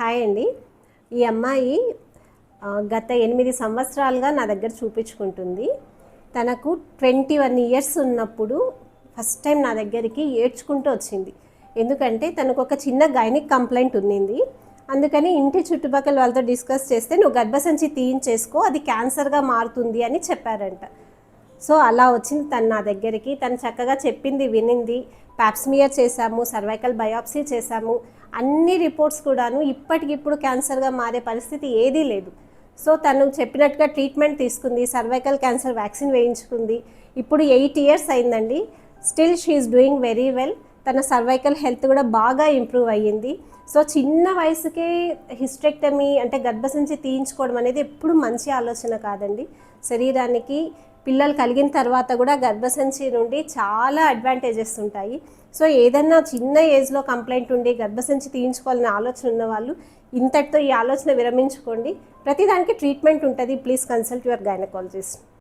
Hi అండి. ఈ అమ్మాయి గత 8 సంవత్సరాలుగా నా దగ్గర చూపించుకుంటుంది. తనకు 21 ఇయర్స్ ఉన్నప్పుడు ఫస్ట్ టైం నా దగ్గరికి ఏడ్చుకుంటూ వచ్చింది. ఎందుకంటే తనకు ఒక చిన్న గైనిక్ కంప్లైంట్ ఉన్నింది. అందుకని ఇంటి చుట్టుపక్కల వాళ్ళతో డిస్కస్ చేస్తే నువ్వు గర్భసంచి తీయించేసుకో, అది క్యాన్సర్గా మారుతుంది అని చెప్పారంట. సో అలా వచ్చింది తను నా దగ్గరికి. తను చక్కగా చెప్పింది వినింది. ప్యాప్స్మియర్ చేశాము, సర్వైకల్ బయాప్సీ చేశాము. అన్ని రిపోర్ట్స్ కూడాను ఇప్పటికిప్పుడు క్యాన్సర్గా మారే పరిస్థితి ఏదీ లేదు. సో తను చెప్పినట్టుగా ట్రీట్మెంట్ తీసుకుంది, సర్వైకల్ క్యాన్సర్ వ్యాక్సిన్ వేయించుకుంది. ఇప్పుడు 8 ఇయర్స్ అయిందండి. Still she is doing very well. తన సర్వైకల్ హెల్త్ కూడా బాగా ఇంప్రూవ్ అయ్యింది. సో చిన్న వయసుకే హిస్టెక్టమీ అంటే గర్భసంచి తీయించుకోవడం అనేది ఎప్పుడు మంచి ఆలోచన కాదండి. శరీరానికి పిల్లలు కలిగిన తర్వాత కూడా గర్భసంచి నుండి చాలా అడ్వాంటేజెస్ ఉంటాయి. సో ఏదన్నా చిన్న ఏజ్లో కంప్లైంట్ ఉండి గర్భసంచి తీయించుకోవాలనే ఆలోచన ఉన్న వాళ్ళు ఇంతటితో ఈ ఆలోచన విరమించుకోండి. ప్రతిదానికి ట్రీట్మెంట్ ఉంటుంది. Please consult your gynaecologist.